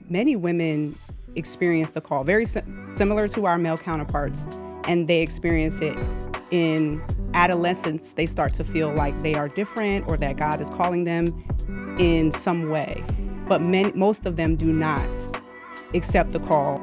many women experience the call, very similar to our male counterparts, and they experience it in adolescence. They start to feel like they are different or that God is calling them in some way. But most of them do not accept the call.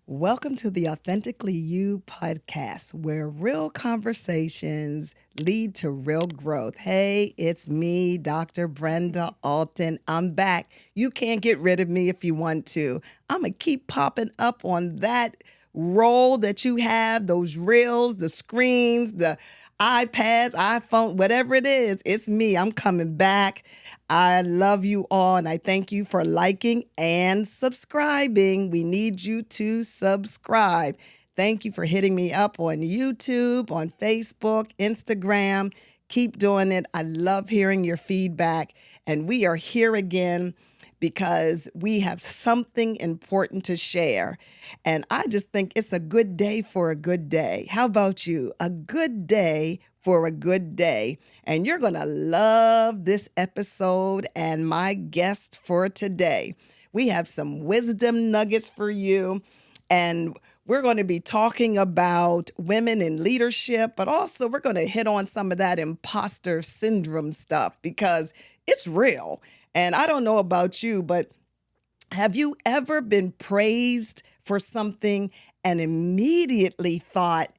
Welcome to the Authentically You podcast, where real conversations lead to real growth. Hey, it's me, Dr. Brenda Alton. I'm back. You can't get rid of me if you want to. I'm going to keep popping up on that role that you have, those reels, the screens, the iPads, iPhone, whatever it is, it's me. I'm coming back. I love you all, and I thank you for liking and subscribing. We need you to subscribe. Thank you for hitting me up on YouTube, on Facebook, Instagram. Keep doing it. I love hearing your feedback, and we are here again because we have something important to share. And I just think it's a good day for a good day. How about you? A good day for a good day. And you're going to love this episode and my guest for today. We have some wisdom nuggets for you, and we're going to be talking about women in leadership, but also we're going to hit on some of that imposter syndrome stuff because it's real. And I don't know about you, but have you ever been praised for something and immediately thought,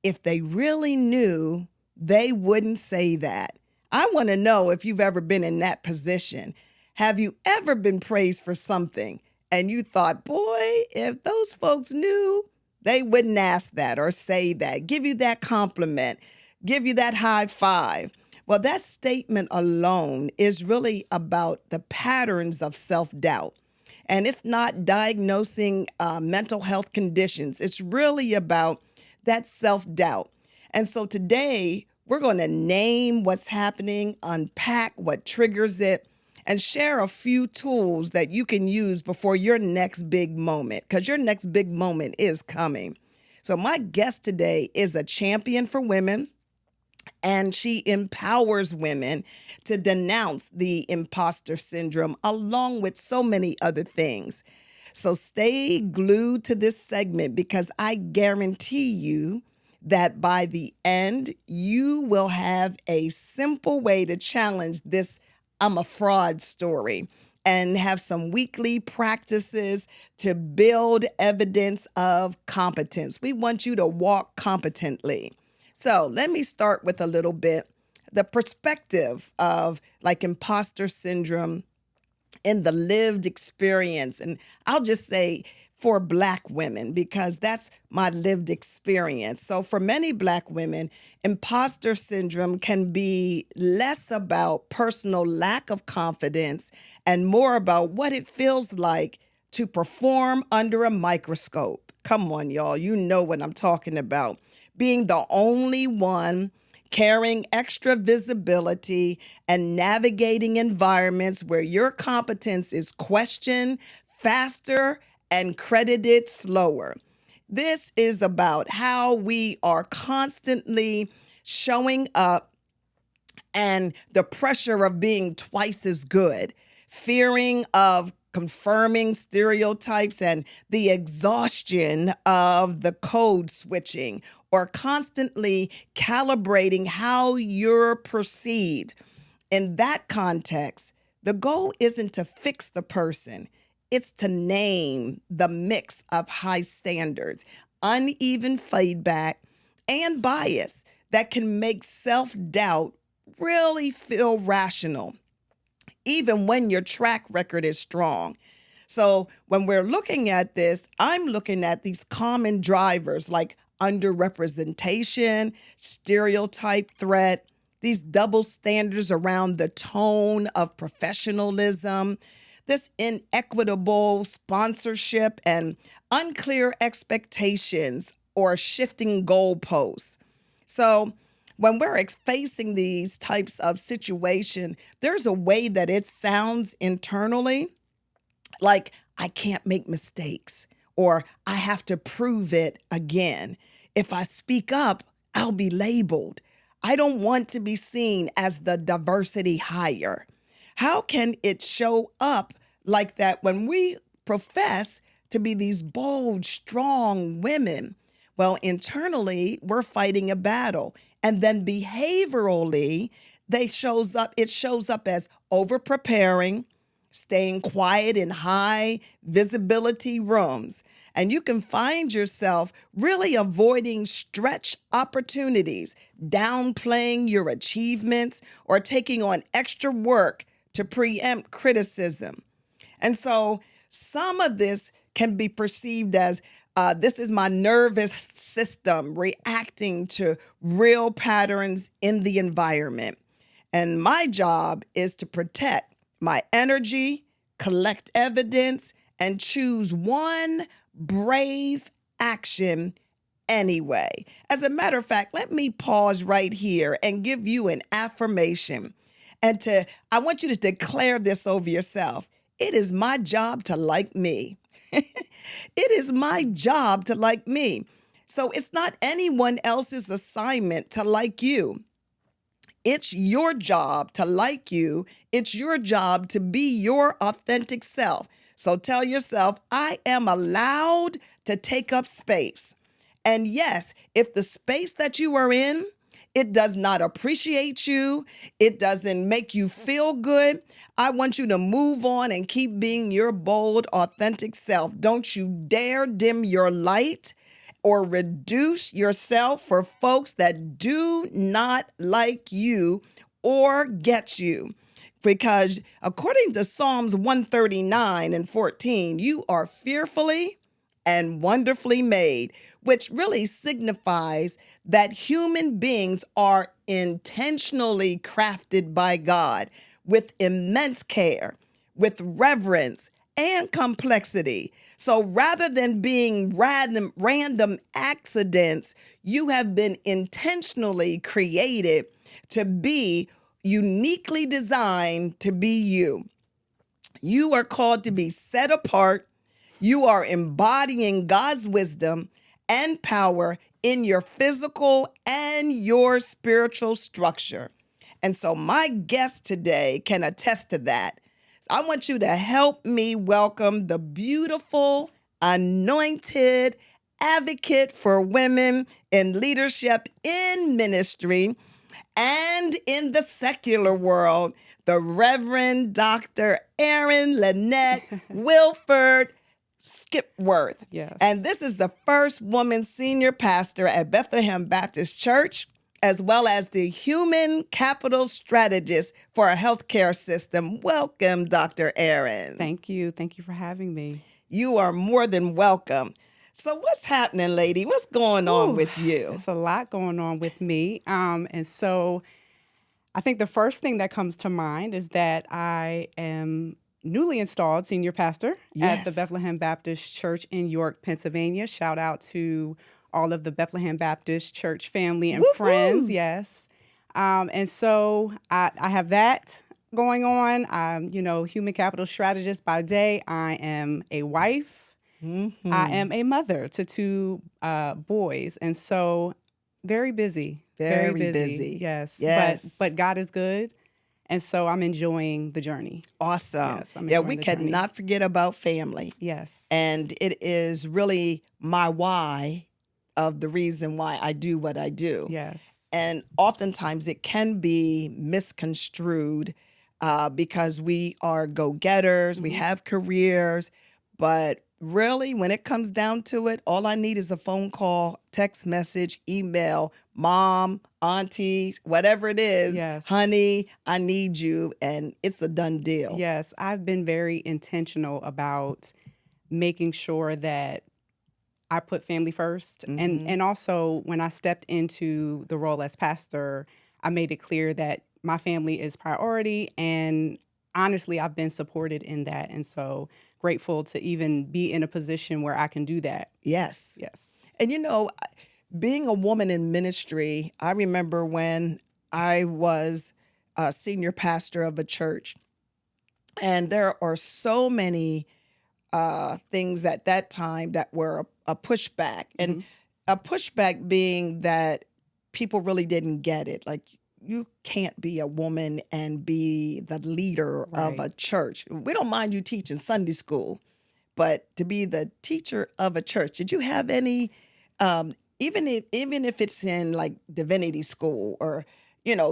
if they really knew, they wouldn't say that? I want to know if you've ever been in that position. Have you ever been praised for something and you thought, boy, if those folks knew, they wouldn't ask that or say that, give you that compliment, give you that high five? Well, that statement alone is really about the patterns of self-doubt. And it's not diagnosing mental health conditions. It's really about that self-doubt. And so today, we're going to name what's happening, unpack what triggers it, and share a few tools that you can use before your next big moment, because your next big moment is coming. So my guest today is a champion for women, and she empowers women to denounce the imposter syndrome, along with so many other things. So stay glued to this segment because I guarantee you that by the end, you will have a simple way to challenge this I'm a fraud story and have some weekly practices to build evidence of competence. We want you to walk competently. So let me start with a little bit the perspective of like imposter syndrome in the lived experience. And I'll just say for Black women, because that's my lived experience. So for many Black women, imposter syndrome can be less about personal lack of confidence and more about what it feels like to perform under a microscope. Come on, y'all. You know what I'm talking about. Being the only one carrying extra visibility and navigating environments where your competence is questioned faster and credited slower. This is about how we are constantly showing up and the pressure of being twice as good, fearing of confirming stereotypes and the exhaustion of the code switching or constantly calibrating how you're perceived. In that context, the goal isn't to fix the person. It's to name the mix of high standards, uneven feedback, and bias that can make self-doubt really feel rational, even when your track record is strong. So when we're looking at this, I'm looking at these common drivers like underrepresentation, stereotype threat, these double standards around the tone of professionalism, this inequitable sponsorship and unclear expectations or shifting goalposts. So when we're facing these types of situation, there's a way that it sounds internally like I can't make mistakes or I have to prove it again. If I speak up, I'll be labeled. I don't want to be seen as the diversity hire. How can it show up like that when we profess to be these bold, strong women? Well, internally, we're fighting a battle. And then behaviorally, it shows up as over preparing, staying quiet in high visibility rooms. And you can find yourself really avoiding stretch opportunities, downplaying your achievements, or taking on extra work to preempt criticism. And so some of this can be perceived as this is my nervous system reacting to real patterns in the environment. And my job is to protect my energy, collect evidence, and choose one brave action anyway. As a matter of fact, let me pause right here and give you an affirmation. I want you to declare this over yourself. It is my job to like me. It is my job to like me. So it's not anyone else's assignment to like you. It's your job to like you. It's your job to be your authentic self. So tell yourself, I am allowed to take up space. And yes, if the space that you are in, it does not appreciate you, it doesn't make you feel good, I want you to move on and keep being your bold, authentic self. Don't you dare dim your light or reduce yourself for folks that do not like you or get you. Because according to Psalms 139:14, you are fearfully and wonderfully made, which really signifies that human beings are intentionally crafted by God with immense care, with reverence and complexity. So rather than being random accidents, you have been intentionally created to be uniquely designed to be you. You are called to be set apart. You are embodying God's wisdom and power in your physical and your spiritual structure. And so my guest today can attest to that. I want you to help me welcome the beautiful, anointed advocate for women in leadership in ministry and in the secular world, the Reverend Dr. Erin Wilford-Skipworth. Yes. And this is the first woman senior pastor at Bethlehem Baptist Church, as well as the human capital strategist for a healthcare system. Welcome, Dr. Erin. Thank you. Thank you for having me. You are more than welcome. So what's happening, lady? What's going on with you? It's a lot going on with me. And so I think the first thing that comes to mind is that I am newly installed senior pastor at the Bethlehem Baptist Church in York, Pennsylvania. Shout out to all of the Bethlehem Baptist Church family and friends. Yes. And so I have that going on. I'm, human capital strategist by day. I am a wife. Mm-hmm. I am a mother to two boys. And so very busy. Very busy. Yes. But God is good. And so I'm enjoying the journey. Awesome. Yes, we cannot forget about family. Yes. And it is really my why of the reason why I do what I do. Yes. And oftentimes it can be misconstrued because we are go-getters, we have careers, but really, when it comes down to it, all I need is a phone call, text message, email, mom, auntie, whatever it is, honey, I need you, and it's a done deal. Yes, I've been very intentional about making sure that I put family first. Mm-hmm. And also, when I stepped into the role as pastor, I made it clear that my family is priority, and honestly, I've been supported in that. And so grateful to even be in a position where I can do that. Yes. And being a woman in ministry, I remember when I was a senior pastor of a church, and there are so many things at that time that were a pushback. And a pushback being that people really didn't get it. Like, you can't be a woman and be the leader of a Right. church. We don't mind you teaching Sunday school, but to be the teacher of a church, did you have any, even if it's in like divinity school or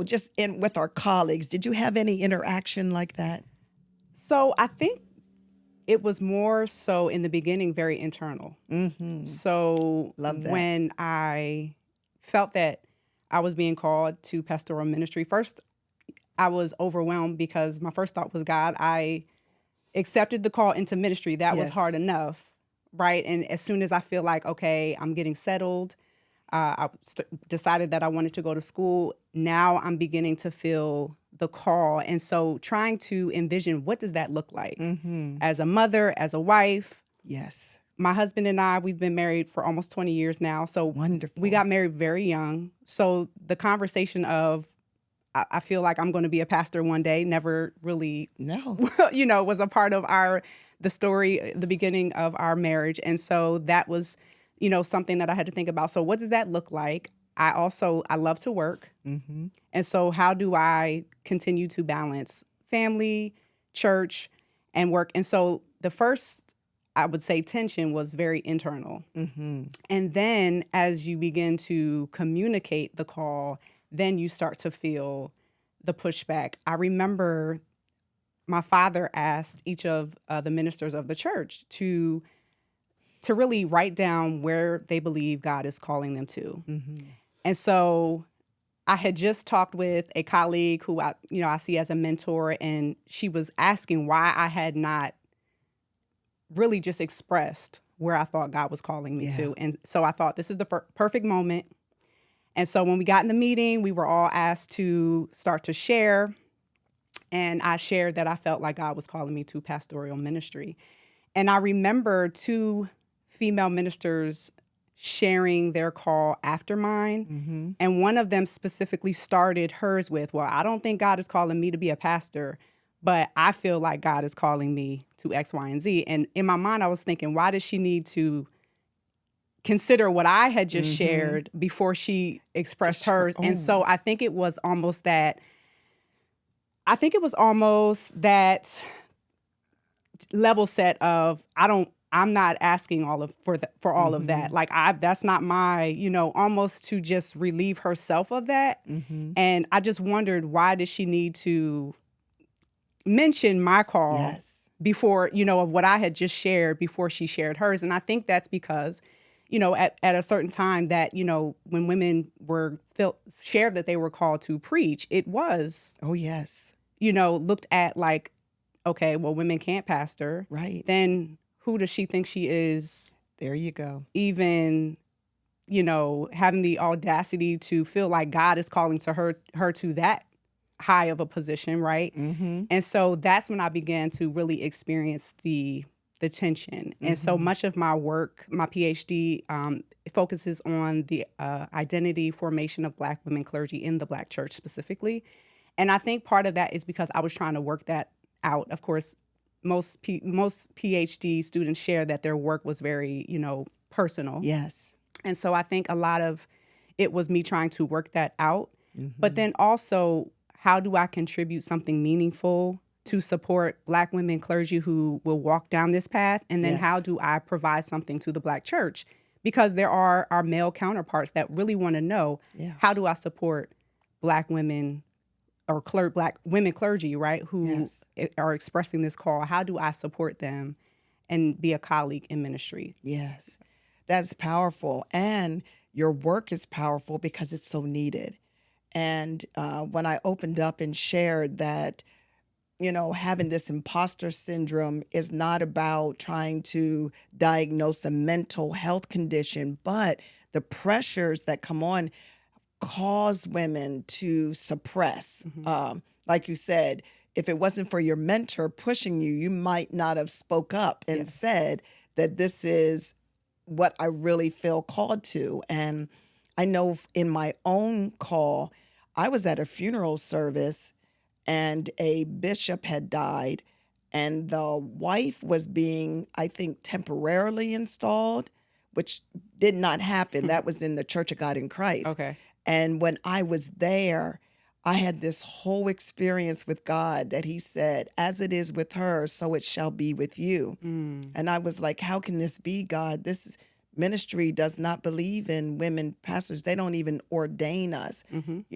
just in with our colleagues, did you have any interaction like that? So I think it was more so in the beginning very internal. Mm-hmm. So Love that. when I felt that I was being called to pastoral ministry, first I was overwhelmed because my first thought was, God, I accepted the call into ministry. That was Yes. hard enough, right? And as soon as I feel like, okay, I'm getting settled, decided that I wanted to go to school. Now I'm beginning to feel the call. And so trying to envision, what does that look like? Mm-hmm. As a mother, as a wife, Yes. my husband and I, we've been married for almost 20 years now. So we Wonderful. got married very young. So the conversation of, I feel like I'm going to be a pastor one day, never really, No. was a part of the story, the beginning of our marriage. And so that was, something that I had to think about. So what does that look like? I love to work. Mm-hmm. And so how do I continue to balance family, church, and work? And so the first, I would say, tension was very internal. Mm-hmm. And then as you begin to communicate the call, then you start to feel the pushback. I remember my father asked each of the ministers of the church to really write down where they believe God is calling them to. Mm-hmm. And so I had just talked with a colleague who I see as a mentor, and she was asking why I had not really just expressed where I thought God was calling me Yeah. to. And so I thought this is the perfect moment. And so when we got in the meeting, we were all asked to start to share. And I shared that I felt like God was calling me to pastoral ministry. And I remember two female ministers sharing their call after mine. Mm-hmm. And one of them specifically started hers with, well, I don't think God is calling me to be a pastor, but I feel like God is calling me to X, Y, and Z. And in my mind, I was thinking, why does she need to consider what I had just Mm-hmm. shared before she expressed Just her hers? And own. so I think it was almost that level set of, I'm not asking for all of that. Mm-hmm. Like that's not my, almost to just relieve herself of that. Mm-hmm. And I just wondered, why did she need to mention my call Yes. before, of what I had just shared before she shared hers? And I think that's because, at a certain time that, when women were shared that they were called to preach, it was, Oh, yes. looked at like, okay, well, women can't pastor. Right. Then who does she think she is, There you go. even, having the audacity to feel like God is calling to her to that high of a position, right? Mm-hmm. And so that's when I began to really experience the tension. And so Mm-hmm. much of my work, my PhD, focuses on the identity formation of Black women clergy in the Black church specifically. And I think part of that is because I was trying to work that out. Of course, most PhD students share that their work was very, personal. Yes. And so I think a lot of it was me trying to work that out. Mm-hmm. But then also, how do I contribute something meaningful to support Black women clergy who will walk down this path? And then Yes. how do I provide something to the Black church? Because there are our male counterparts that really want to know, Yeah. how do I support Black women or Black women clergy, right, who Yes. are expressing this call? How do I support them and be a colleague in ministry? Yes. That's powerful. And your work is powerful because it's so needed. And when I opened up and shared that, having this imposter syndrome is not about trying to diagnose a mental health condition, but the pressures that come on cause women to suppress. Mm-hmm. Like you said, if it wasn't for your mentor pushing you, you might not have spoke up and Yes. said that this is what I really feel called to. And I know in my own call, I was at a funeral service and a bishop had died, and the wife was being, I think, temporarily installed, which did not happen. That was in the Church of God in Christ. Okay. And when I was there, I had this whole experience with God that he said, as it is with her, so it shall be with you. And I was like, how can this be, God? Ministry does not believe in women pastors. They don't even ordain us.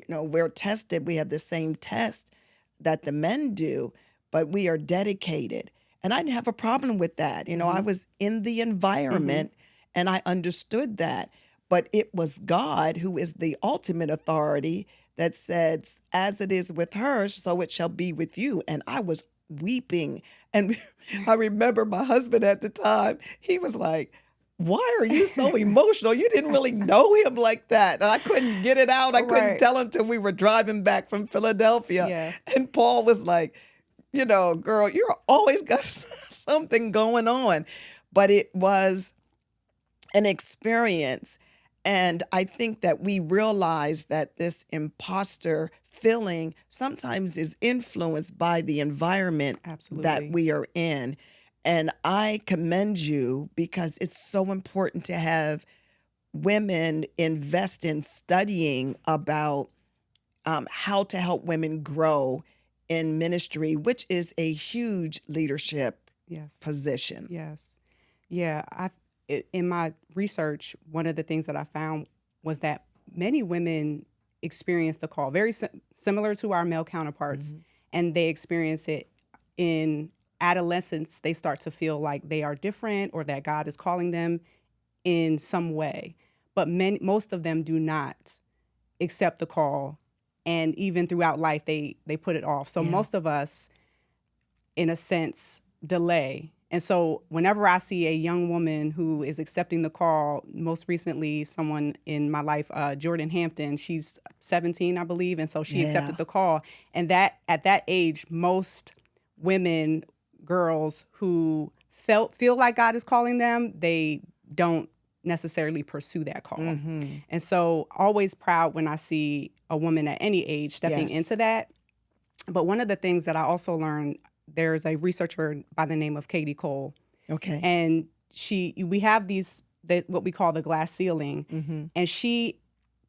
We're tested. We have the same test that the men do, but we are dedicated. And I didn't have a problem with that. I was in the environment and I understood that. But it was God who is the ultimate authority that said, as it is with her, so it shall be with you. And I was weeping. And I remember my husband at the time, he was like, why are you so emotional? You didn't really know him like that. And I couldn't get it out. I couldn't Right. tell him till we were driving back from Philadelphia. Yeah. And Paul was like, girl, you're always got something going on. But it was an experience. And I think that we realize that this imposter feeling sometimes is influenced by the environment that Absolutely. we are in. And I commend you because it's so important to have women invest in studying about how to help women grow in ministry, which is a huge leadership Yes. position. Yes. Yeah. In my research, one of the things that I found was that many women experience the call very similar to our male counterparts, and they experience it in adolescence. They start to feel like they are different or that God is calling them in some way. But most of them do not accept the call, and even throughout life, they put it off. So Yeah. most of us, in a sense, delay. And so whenever I see a young woman who is accepting the call, most recently someone in my life, Jordan Hampton, she's 17, I believe. And so she Yeah. accepted the call. And that at that age, most women, girls who feel like God is calling them, they don't necessarily pursue that call. And so always proud when I see a woman at any age stepping Yes. into that. But one of the things that I also learned, there's a researcher by the name of Katie Cole, Okay. and we have what we call the glass ceiling, and she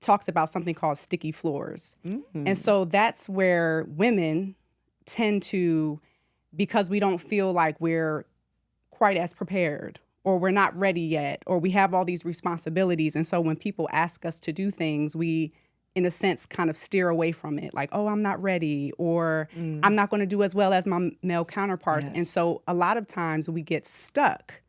talks about something called sticky floors. And so that's where women tend to, because we don't feel like we're quite as prepared, or we're not ready yet, or we have all these responsibilities. And so when people ask us to do things, we, in a sense, kind of steer away from it. Like, oh, I'm not ready, or I'm not going to do as well as my male counterparts. Yes. And so a lot of times we get stuck,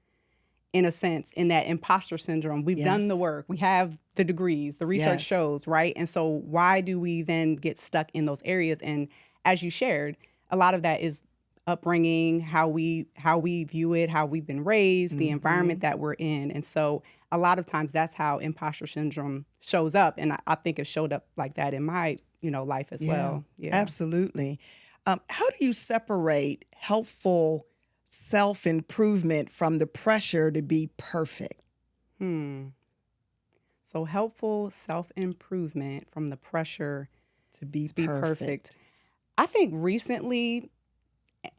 in a sense, in that imposter syndrome. We've done the Yes. work. We have the degrees. The research Yes. shows, right? And so why do we then get stuck in those areas? And as you shared, a lot of that is upbringing, how we view it, how we've been raised, the environment that we're in. And so a lot of times that's how imposter syndrome shows up. And I think it showed up like that in my, life as well. Yeah. Absolutely. How do you separate helpful self-improvement from the pressure to be perfect? So helpful self-improvement from the pressure To be to be perfect. perfect. I think recently,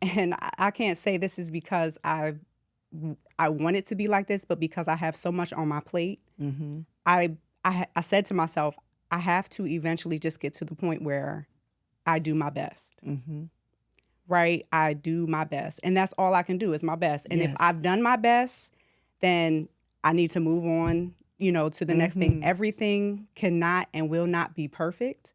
and I can't say this is because I want it to be like this, but because I have so much on my plate, I said to myself, I have to eventually just get to the point where I do my best. Right? I do my best. And that's all I can do is my best. And if Yes. I've done my best, then I need to move on, to the next thing. Everything cannot and will not be perfect.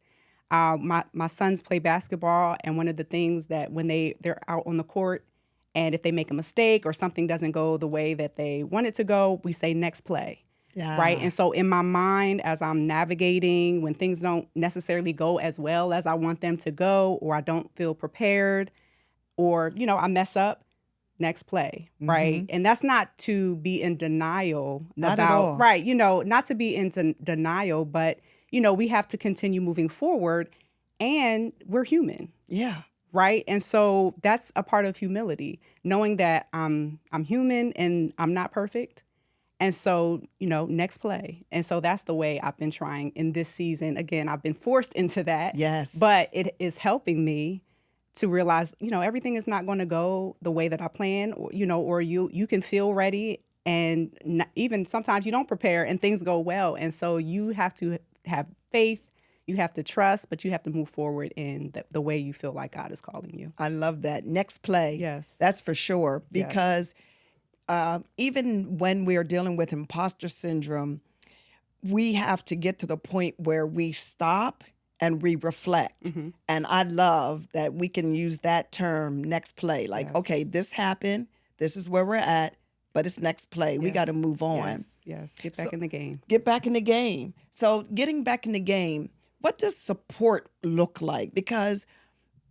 My sons play basketball, and one of the things that when they're out on the court, and if they make a mistake or something doesn't go the way that they want it to go, we say next play. Right. And so in my mind, as I'm navigating, when things don't necessarily go as well as I want them to go, or I don't feel prepared, or, I mess up, next play. Right. And that's not to be in denial Not at about, all. right. Not to be in denial, but, we have to continue moving forward, and we're human. Yeah. Right. And so that's a part of humility, knowing that I'm human and I'm not perfect. And so, next play. And so that's the way I've been trying in this season. Again, I've been forced into that. Yes. But it is helping me to realize, everything is not going to go the way that I plan, or you can feel ready, and even sometimes you don't prepare and things go well. And so you have to have faith. you have to trust, but you have to move forward in the way you feel like God is calling you. I love that. Next play. Yes. That's for sure. Yes. Because even when we are dealing with imposter syndrome, we have to get to the point where we stop and we reflect. And I love that we can use that term, next play. Like, Yes. okay, this happened. This is where we're at, but it's next play. We got to move on. Yes. Get back in the game. Get back in the game. So getting back in the game, what does support look like? Because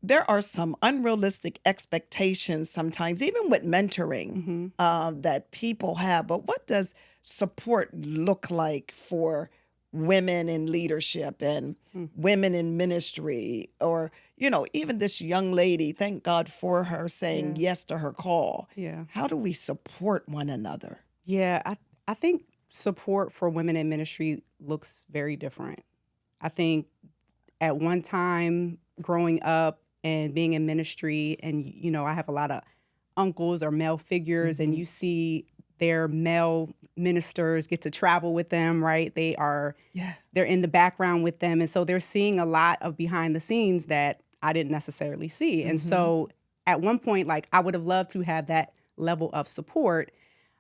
there are some unrealistic expectations sometimes, even with mentoring, that people have. But what does support look like for women in leadership and women in ministry? Or, even this young lady, thank God for her saying yes to her call. Yeah. How do we support one another? Yeah, I think support for women in ministry looks very different. I think at one time growing up and being in ministry, and I have a lot of uncles or male figures, and you see their male ministers get to travel with them, right? They're in the background with them, and so they're seeing a lot of behind the scenes that I didn't necessarily see. And so at one point, like, I would have loved to have that level of support.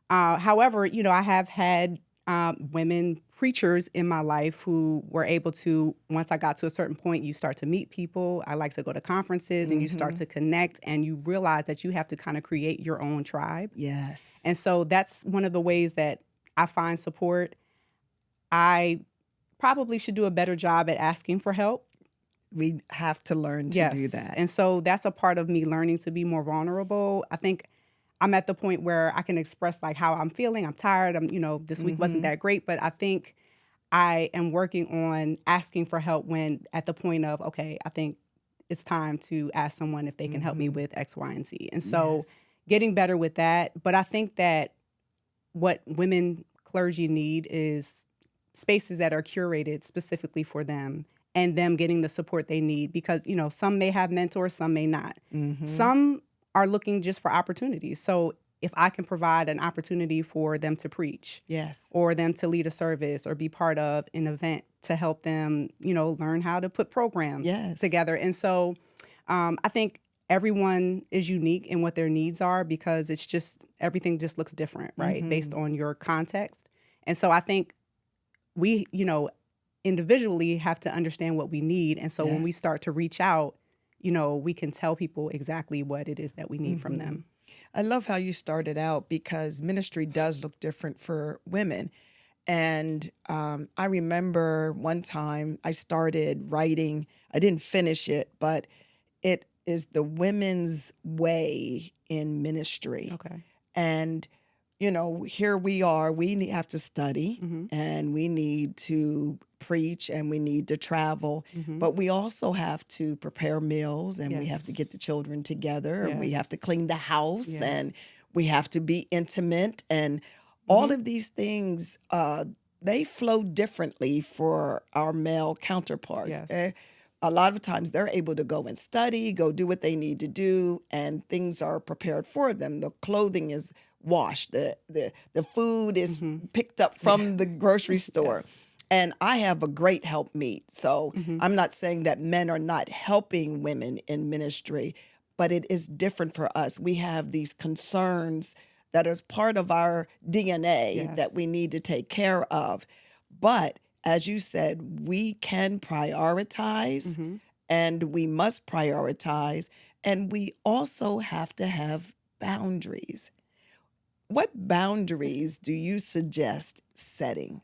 However, I have had women preachers in my life who were able to, once I got to a certain point, you start to meet people. I like to go to conferences and you start to connect, and you realize that you have to kind of create your own tribe. Yes. And so that's one of the ways that I find support. I probably should do a better job at asking for help. We have to learn to do that. And so that's a part of me learning to be more vulnerable. I think I'm at the point where I can express like how I'm feeling. I'm tired. This week wasn't that great, but I think I am working on asking for help when at the point of, okay, I think it's time to ask someone if they can help me with X, Y, and Z. And so getting better with that. But I think that what women clergy need is spaces that are curated specifically for them, and them getting the support they need, because, some may have mentors, some may not. Some are looking just for opportunities. So if I can provide an opportunity for them to preach, or them to lead a service or be part of an event to help them, learn how to put programs together. And so I think everyone is unique in what their needs are, because it's just, everything just looks different, right? Based on your context. And so I think we, individually have to understand what we need. And so when we start to reach out, we can tell people exactly what it is that we need from them. I love how you started out, because ministry does look different for women. And I remember one time I started writing, I didn't finish it, but it is the women's way in ministry. Okay. And, here we are, we have to study and we need to preach and we need to travel, but we also have to prepare meals, and we have to get the children together, and we have to clean the house, and we have to be intimate, and all of these things, they flow differently for our male counterparts. A lot of times they're able to go and study, go do what they need to do, and things are prepared for them. The clothing is washed, the food is picked up from the grocery store. And I have a great helpmeet. So I'm not saying that men are not helping women in ministry, but it is different for us. We have these concerns that are part of our DNA that we need to take care of. But as you said, we can prioritize, and we must prioritize, and we also have to have boundaries. What boundaries do you suggest setting?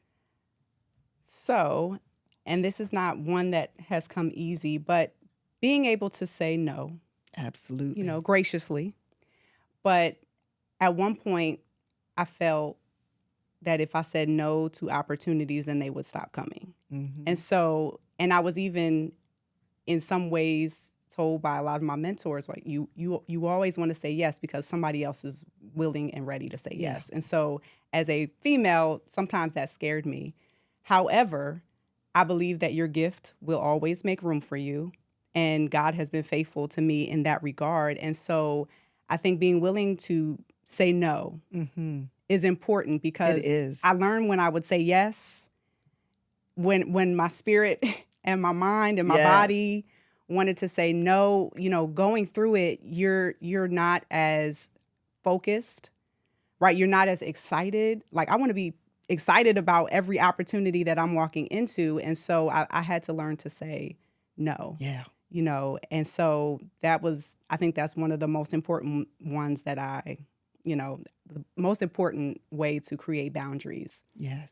So, and this is not one that has come easy, but being able to say no. Absolutely. Graciously. But at one point, I felt that if I said no to opportunities, then they would stop coming. And so, and I was even in some ways told by a lot of my mentors, like, you always want to say yes because somebody else is willing and ready to say yes. And so as a female, sometimes that scared me. However, I believe that your gift will always make room for you. And God has been faithful to me in that regard. And so I think being willing to say no is important, because it is. I learned when I would say yes, when my spirit and my mind and my Yes. body wanted to say no. Going through it, you're not as focused, right? You're not as excited. Like, I want to be excited about every opportunity that I'm walking into. And so I had to learn to say no. Yeah. And so I think that's one of the most important ones that the most important way to create boundaries. Yes.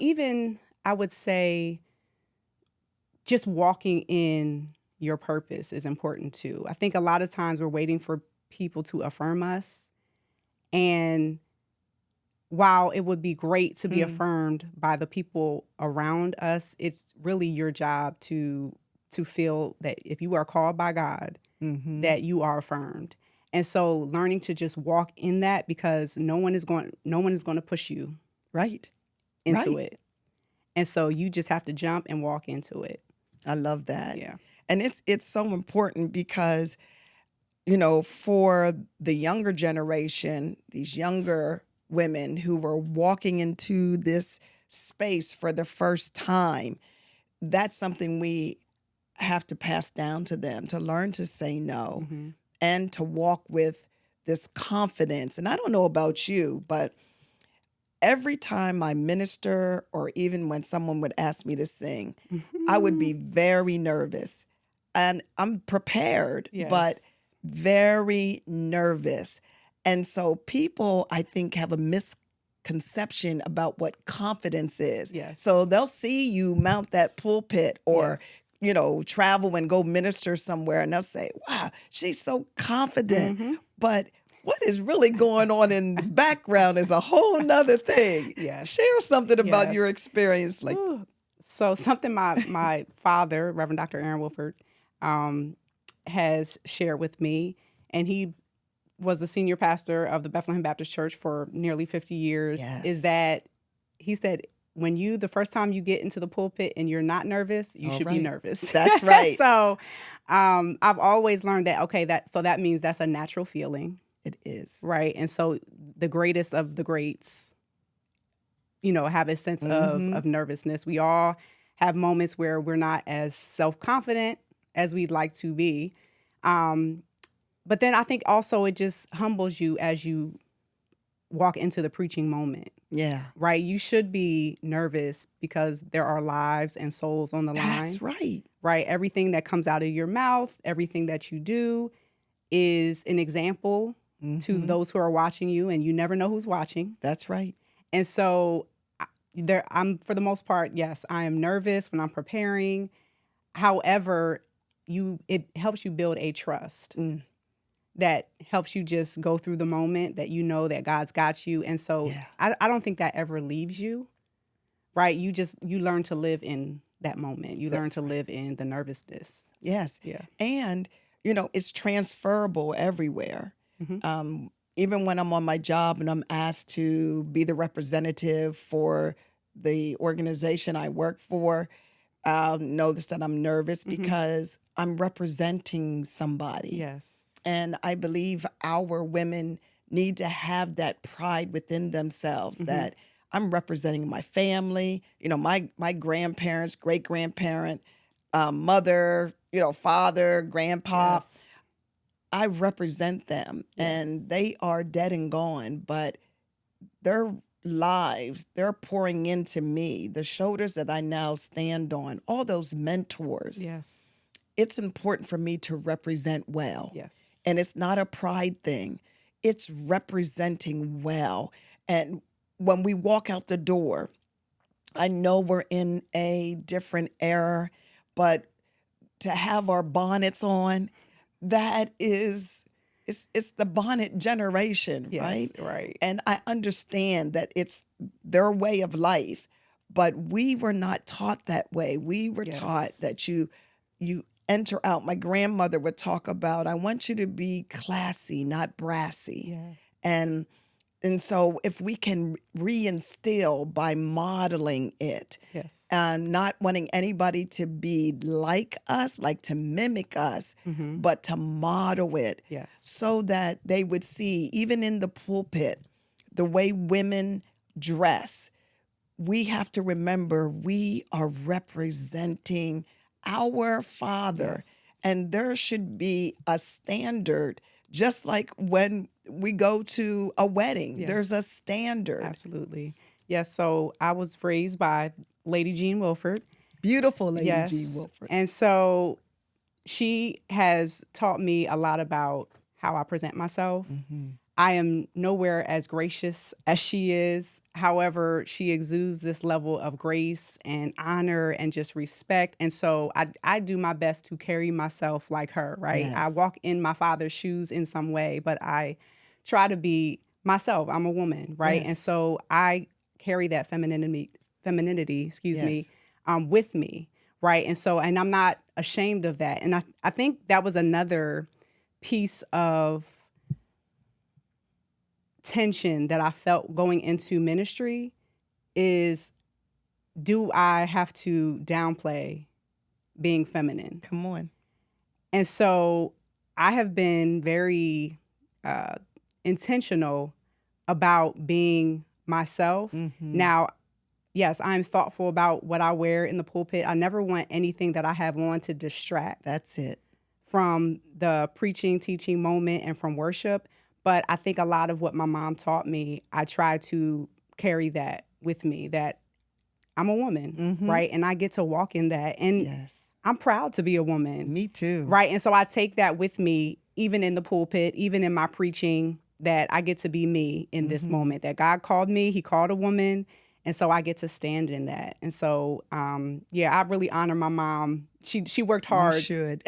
Even I would say just walking in your purpose is important too. I think a lot of times we're waiting for people to affirm us. And while it would be great to be affirmed by the people around us, it's really your job to feel that if you are called by God, that you are affirmed. And so learning to just walk in that, because no one is going to push you Right. into Right. it. And so you just have to jump and walk into it. I love that. Yeah. And it's so important because, for the younger generation, these younger women who were walking into this space for the first time, that's something we have to pass down to them, to learn to say no and to walk with this confidence. And I don't know about you, but every time I minister, or even when someone would ask me to sing, I would be very nervous. And I'm prepared, Yes. but very nervous. And so people, I think, have a misconception about what confidence is. Yes. So they'll see you mount that pulpit or, travel and go minister somewhere, and they'll say, wow, she's so confident. But what is really going on in the background is a whole nother thing. Yes. Share something about Yes. your experience. Like, Ooh. So something my father, Reverend Dr. Erin Wilford, has shared with me, and he was the senior pastor of the Bethlehem Baptist Church for nearly 50 years, Yes. is that he said, the first time you get into the pulpit and you're not nervous, you All should right. be nervous. That's right. So I've always learned that, okay, that means that's a natural feeling. It is. Right. And so the greatest of the greats, have a sense of nervousness. We all have moments where we're not as self-confident as we'd like to be. But then I think also it just humbles you as you walk into the preaching moment. Yeah. Right. You should be nervous because there are lives and souls on the line. That's right. Right. Everything that comes out of your mouth, everything that you do is an example to those who are watching you, and you never know who's watching. That's right. And so I'm, for the most part, yes, I am nervous when I'm preparing. However, it helps you build a trust that helps you just go through the moment, that you know that God's got you. And so I don't think that ever leaves you, right? You learn to live in that moment. You learn to live in the nervousness. Yes. Yeah. And, it's transferable everywhere. Even when I'm on my job and I'm asked to be the representative for the organization I work for, I'll notice that I'm nervous because I'm representing somebody. Yes. And I believe our women need to have that pride within themselves that I'm representing my family, my grandparents, great-grandparent, mother, father, grandpa. Yes. I represent them, and they are dead and gone, but their lives, they're pouring into me, the shoulders that I now stand on, all those mentors. Yes. It's important for me to represent well. Yes. And it's not a pride thing. It's representing well. And when we walk out the door, I know we're in a different era, but to have our bonnets on, that is, it's the bonnet generation, Yes, right? right. And I understand that it's their way of life, but we were not taught that way. We were taught that you enter out. My grandmother would talk about, I want you to be classy, not brassy. Yeah. And so if we can reinstill by modeling it, Yes. not wanting anybody to be like us, like to mimic us, but to model it Yes. so that they would see, even in the pulpit, the way women dress. we have to remember we are representing our Father. Yes. And there should be a standard, just like when we go to a wedding, Yes. there's a standard. Absolutely. Yes. So I was raised by Lady Jean Wilford. Beautiful Lady Yes. G. Wilford. And so she has taught me a lot about how I present myself. I am nowhere as gracious as she is. However, she exudes this level of grace and honor and just respect. And so I do my best to carry myself like her, right? I Yes. walk in my father's shoes in some way, but I try to be myself. I'm a woman, right? And Yes. so I carry that femininity, excuse me, Yes. with me, right? And so, and I'm not ashamed of that. And I think that was another piece of tension that I felt going into ministry is, do I have to downplay being feminine? Come on. And so I have been very intentional about being myself. Now, yes, I'm thoughtful about what I wear in the pulpit. I never want anything that I have on to distract That's it. from the preaching, teaching moment and from worship. But I think a lot of what my mom taught me, I try to carry that with me, that I'm a woman, right? And I get to walk in that. And Yes. I'm proud to be a woman. Me too. Right. And so I take that with me, even in the pulpit, even in my preaching, that I get to be me in this moment, that God called me, he called a woman. And so I get to stand in that. And so, yeah, I really honor my mom. She worked You hard should.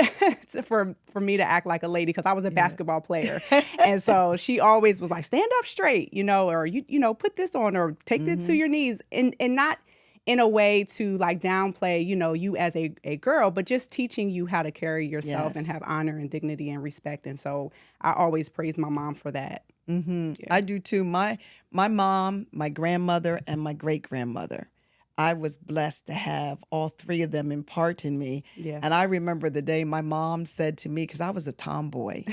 for me to act like a lady, because I was a basketball player. And so she always was like, stand up straight, or you know, put this on or take it to your knees, and not in a way to like downplay, you as a girl, but just teaching you how to carry yourself and Yes. have honor and dignity and respect. And so I always praise my mom for that. I do too. My mom, my grandmother, and my great-grandmother, I was blessed to have all three of them impart in me. Yes. And I remember the day my mom said to me, because I was a tomboy,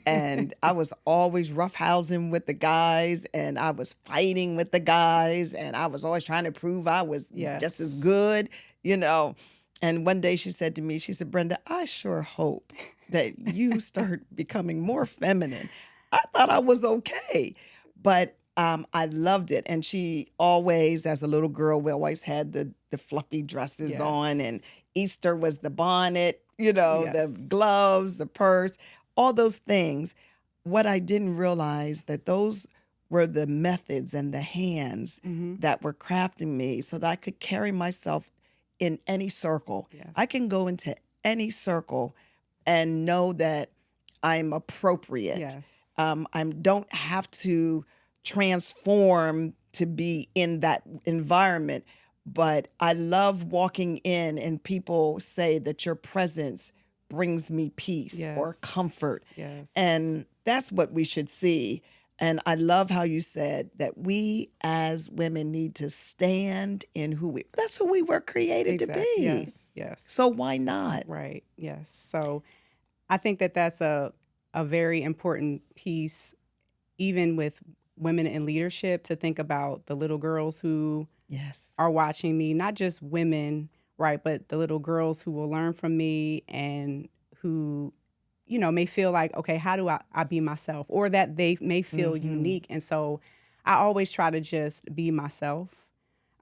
and I was always roughhousing with the guys, and I was fighting with the guys, and I was always trying to prove I was just as good, And one day she said to me, she said, Brenda, I sure hope that you start becoming more feminine. I thought I was okay, but I loved it. And she always, as a little girl, we always had the fluffy dresses on, and Easter was the bonnet, the gloves, the purse, all those things. What I didn't realize, that those were the methods and the hands that were crafting me so that I could carry myself in any circle. Yes. I can go into any circle and know that I'm appropriate. Yes. I don't have to transform to be in that environment, but I love walking in and people say that your presence brings me peace or comfort. Yes. And that's what we should see. And I love how you said that we as women need to stand in that's who we were created to be. Yes. Yes. So why not? Right. Yes. So I think that that's a very important piece, even with women in leadership, to think about the little girls who are watching me, not just women, right, but the little girls who will learn from me and who, may feel like, okay, how do I be myself? Or that they may feel unique. And so I always try to just be myself.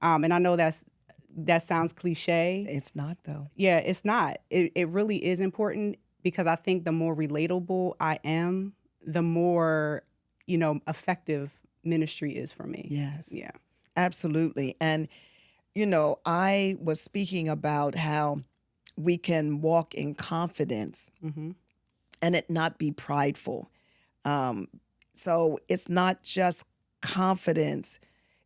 And I know that sounds cliche. It's not, though. Yeah, it's not. It really is important, because I think the more relatable I am, the more, effective ministry is for me. Yes. Yeah. Absolutely. And, I was speaking about how we can walk in confidence and it not be prideful. So it's not just confidence.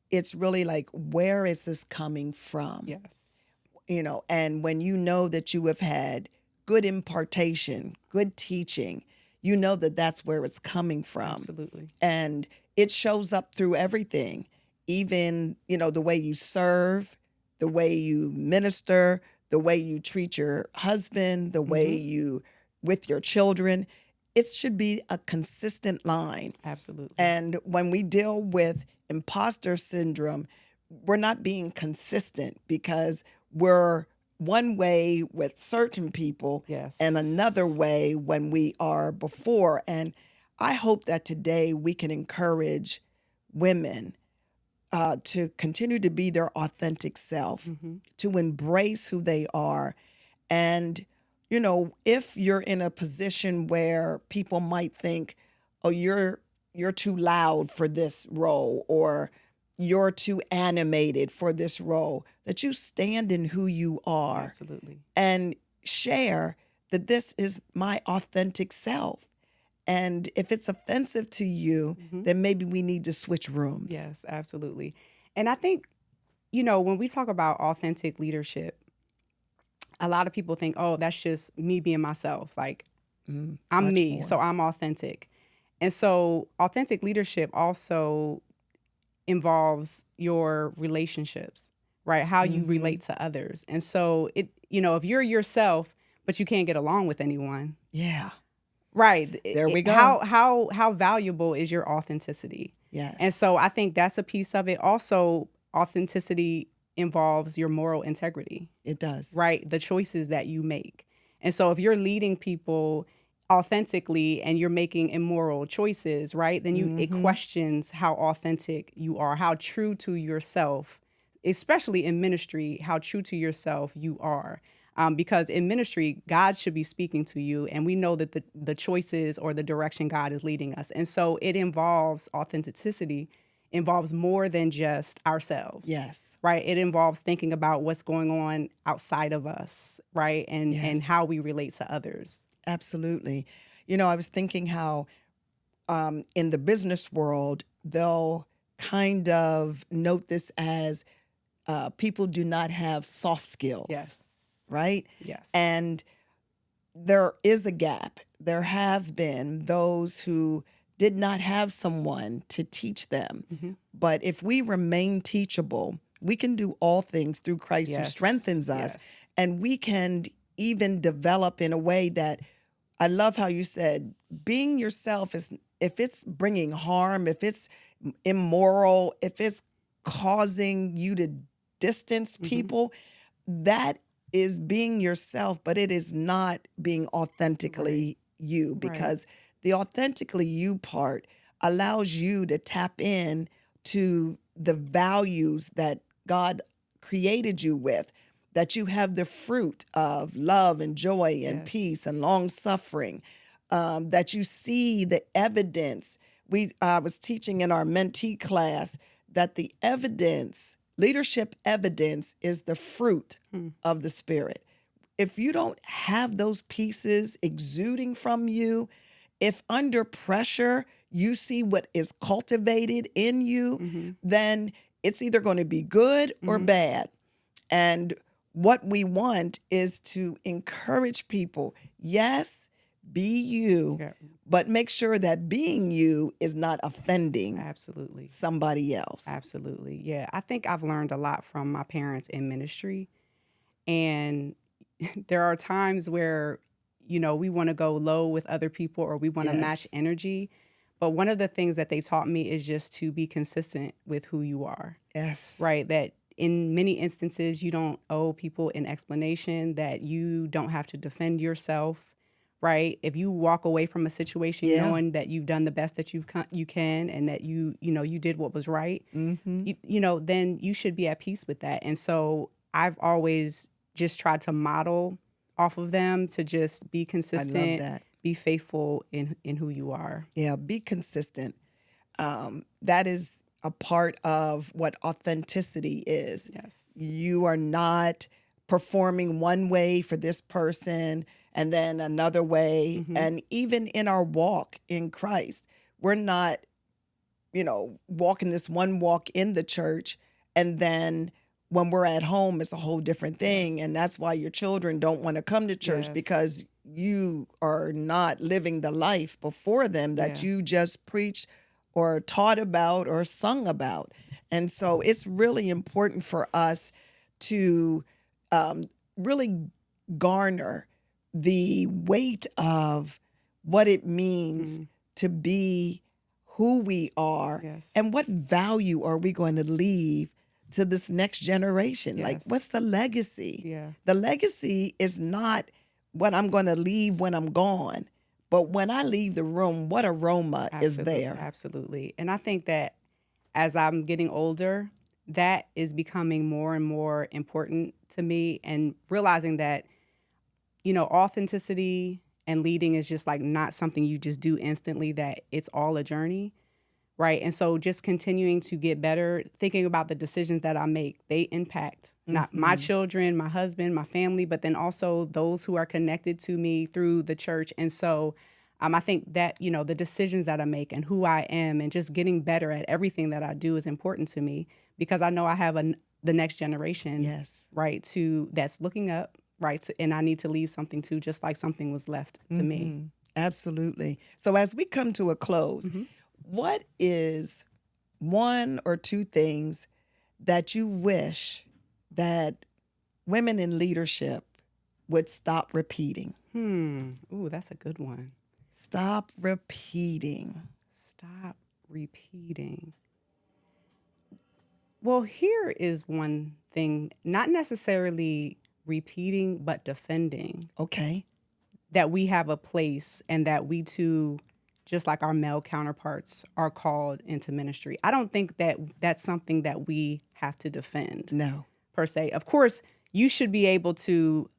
It's really like, where is this coming from? Yes. And when you know that you have had good impartation, good teaching, you know that that's where it's coming from. Absolutely. And it shows up through everything, even, the way you serve, the way you minister, the way you treat your husband, the way you, with your children. It should be a consistent line. Absolutely. And when we deal with imposter syndrome, we're not being consistent because we're one way with certain people Yes. and another way when we are before. And I hope that today we can encourage women to continue to be their authentic self, to embrace who they are. And, if you're in a position where people might think, oh, you're too loud for this role, or you're too animated for this role, that you stand in who you are Absolutely. and share that this is my authentic self. And if it's offensive to you, then maybe we need to switch rooms. Yes, absolutely. And I think, when we talk about authentic leadership, a lot of people think, oh, that's just me being myself. Like, I'm much me, more. so I'm authentic. And so authentic leadership also involves your relationships, right? How you relate to others. And so if you're yourself, but you can't get along with anyone, Yeah. right? There we go. How valuable is your authenticity? Yes. And so I think that's a piece of it. Also, authenticity involves your moral integrity. It does. Right? The choices that you make. And so if you're leading people authentically and you're making immoral choices, right? Then it questions how authentic you are, how true to yourself, especially in ministry, how true to yourself you are. Because in ministry, God should be speaking to you, and we know that the choices or the direction God is leading us. And so it involves authenticity, involves more than just ourselves. Yes. Right? It involves thinking about what's going on outside of us, right? And how we relate to others. Absolutely. I was thinking how in the business world, they'll kind of note this as people do not have soft skills. Yes. Right? Yes. And there is a gap. There have been those who did not have someone to teach them. But if we remain teachable, we can do all things through Christ who strengthens us. Yes. And we can even develop in a way that, I love how you said, being yourself is, if it's bringing harm, if it's immoral, if it's causing you to distance people, that is being yourself, but it is not being authentically you, because the authentically you part allows you to tap in to the values that God created you with, that you have the fruit of love and joy and peace and long suffering, that you see the evidence. I was teaching in our mentee class that the evidence, leadership evidence, is the fruit of the Spirit. If you don't have those pieces exuding from you, if under pressure you see what is cultivated in you, then it's either going to be good or bad. And what we want is to encourage people, yes, be you, but make sure that being you is not offending Absolutely. somebody else. Absolutely. Yeah. I think I've learned a lot from my parents in ministry. And there are times where, we want to go low with other people, or we want to match energy. But one of the things that they taught me is just to be consistent with who you are. Yes. Right? That in many instances, you don't owe people an explanation, that you don't have to defend yourself. Right? If you walk away from a situation knowing that you've done the best that you can, and that you did what was right, then you should be at peace with that. And so I've always just tried to model off of them, to just be consistent, I love that. Be faithful in who you are. Yeah, be consistent. That is a part of what authenticity is. Yes. You are not performing one way for this person and then another way. And even in our walk in Christ, we're not, walking this one walk in the church, and then when we're at home, it's a whole different thing. And that's why your children don't want to come to church, because you are not living the life before them that you just preached or taught about or sung about. And so it's really important for us to really garner the weight of what it means to be who we are, and what value are we going to leave to this next generation? Like, Yes. what's the legacy? Yeah. The legacy is not what I'm going to leave when I'm gone, but when I leave the room, what aroma is Absolutely. there? Absolutely. And I think that as I'm getting older, that is becoming more and more important to me, and realizing that, authenticity and leading is just like not something you just do instantly, that it's all a journey. Right. And so just continuing to get better, thinking about the decisions that I make, they impact not my children, my husband, my family, but then also those who are connected to me through the church. And so I think that, the decisions that I make and who I am and just getting better at everything that I do is important to me, because I know I have the next generation, Yes. right, that's looking up, right, and I need to leave something too, just like something was left to me. Absolutely. So as we come to a close, what is one or two things that you wish that women in leadership would stop repeating? Ooh, that's a good one. Stop repeating. Stop repeating. Well, here is one thing, not necessarily repeating, but defending, Okay. that we have a place and that we too, just like our male counterparts, are called into ministry. I don't think that that's something that we have to defend No. per se. Of course, you should be able to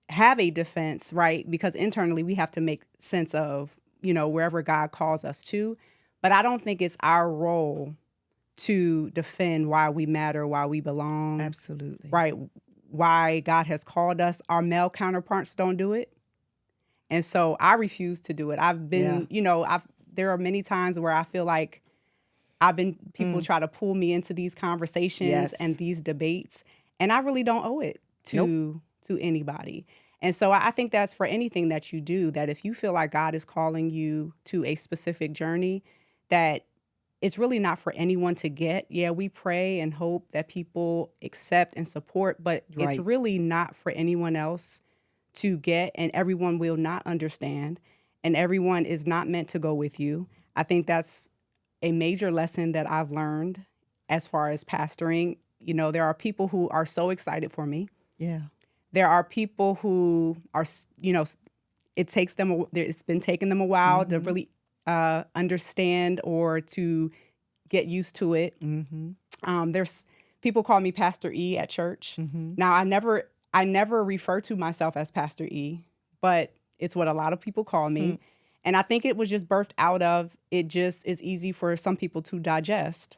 have a defense, right? Because internally we have to make sense of, wherever God calls us to. But I don't think it's our role to defend why we matter, why we belong, Absolutely. right? Why God has called us. Our male counterparts don't do it. And so I refuse to do it. I've been, there are many times where I feel like people try to pull me into these conversations Yes. and these debates, and I really don't owe it to anybody. And so I think that's for anything that you do, that if you feel like God is calling you to a specific journey, that it's really not for anyone to get. Yeah, we pray and hope that people accept and support, but Right. it's really not for anyone else to get, and everyone will not understand, and everyone is not meant to go with you. I think that's a major lesson that I've learned as far as pastoring. There are people who are so excited for me. Yeah. There are people who are, it's been taking them a while to really understand or to get used to it. There's people call me Pastor E at church. Now, I never refer to myself as Pastor E, but it's what a lot of people call me. And I think it was just birthed out of, it just is easy for some people to digest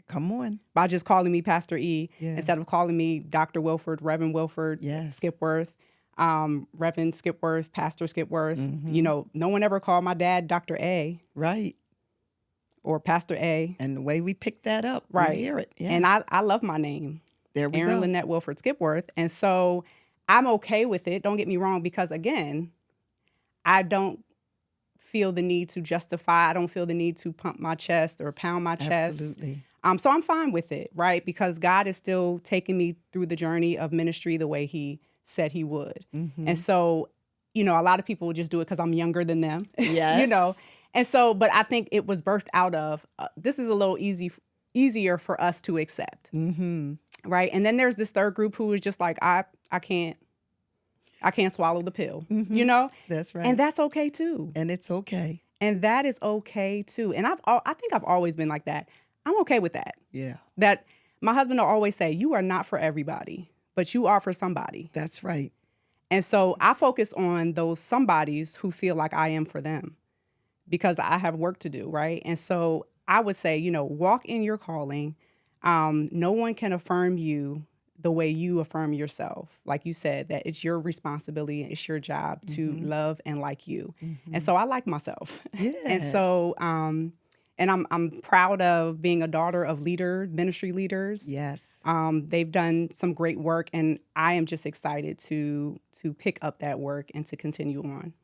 Come on. by just calling me Pastor E Yeah. instead of calling me Dr. Wilford, Reverend Wilford, Yes. Skipworth, Reverend Skipworth, Pastor Skipworth. No one ever called my dad Dr. A Right. or Pastor A. And the way we pick that up, Right. we hear it. Yeah. And I love my name, there we Erin go. Lynette Wilford-Skipworth. And so I'm okay with it. Don't get me wrong, because again, I don't feel the need to justify. I don't feel the need to pump my chest or pound my chest. Absolutely. So I'm fine with it, right? Because God is still taking me through the journey of ministry the way he said he would. And so, a lot of people just do it because I'm younger than them, Yes. And so, but I think it was birthed out of, this is a little easier for us to accept, right? And then there's this third group who is just like, I can't swallow the pill, That's right. And that's okay too. And it's okay. And that is okay too. And I think I've always been like that. I'm okay with that. Yeah. That my husband will always say, you are not for everybody, but you are for somebody. That's right. And so I focus on those somebodies who feel like I am for them, because I have work to do, right? And so I would say, walk in your calling. No one can affirm you the way you affirm yourself. Like you said, that it's your responsibility and it's your job to love and like you. And so I like myself. Yes. And so, and I'm proud of being a daughter of ministry leaders. Yes. They've done some great work, and I am just excited to pick up that work and to continue on.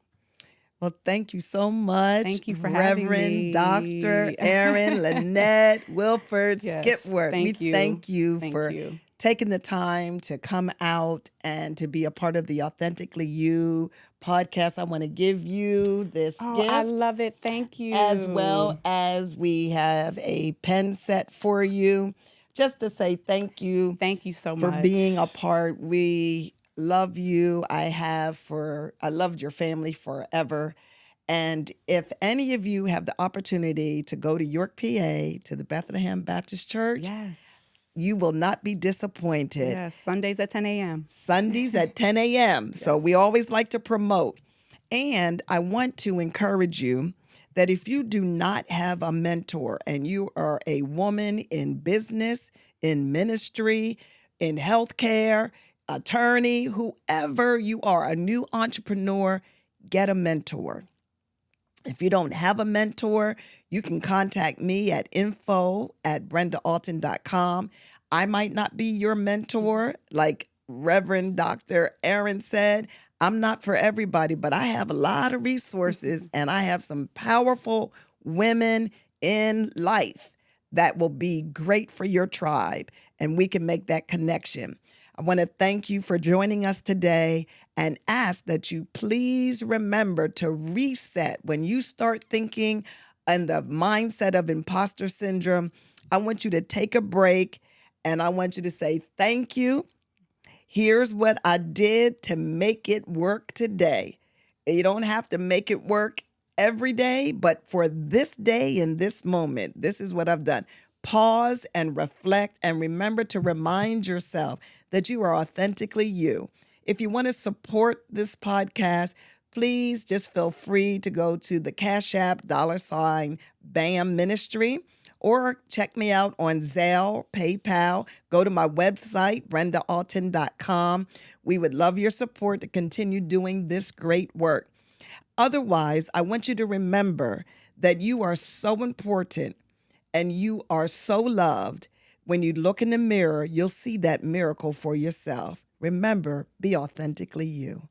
Well, thank you so much. Thank you for having me. Reverend Dr. Erin Lynette Wilford-Skipworth. Thank you. Thank you Thank for you. taking the time to come out and to be a part of the Authentically You podcast. I want to give you this gift. I love it. Thank you. As well as we have a pen set for you just to say thank you Thank you so for much. being a part. We love you. I loved your family forever. And if any of you have the opportunity to go to York, PA, to the Bethlehem Baptist Church, Yes. you will not be disappointed. Yes. Sundays at 10 a.m. Sundays at 10 a.m. So we always like to promote. And I want to encourage you that if you do not have a mentor and you are a woman in business, in ministry, in healthcare, attorney, whoever you are, a new entrepreneur, get a mentor. If you don't have a mentor, you can contact me at info@brendaalton.com. I might not be your mentor, like Reverend Dr. Erin said. I'm not for everybody, but I have a lot of resources and I have some powerful women in life that will be great for your tribe, and we can make that connection. I want to thank you for joining us today and ask that you please remember to reset when you start thinking in the mindset of imposter syndrome. I want you to take a break and I want you to say, thank you. Here's what I did to make it work today. You don't have to make it work every day, but for this day in this moment, this is what I've done. Pause and reflect and remember to remind yourself that you are authentically you. If you want to support this podcast, please just feel free to go to the Cash App $BAM Ministry, or check me out on Zelle, PayPal. Go to my website, brendaalton.com. We would love your support to continue doing this great work. Otherwise, I want you to remember that you are so important and you are so loved. When you look in the mirror, you'll see that miracle for yourself. Remember, be authentically you.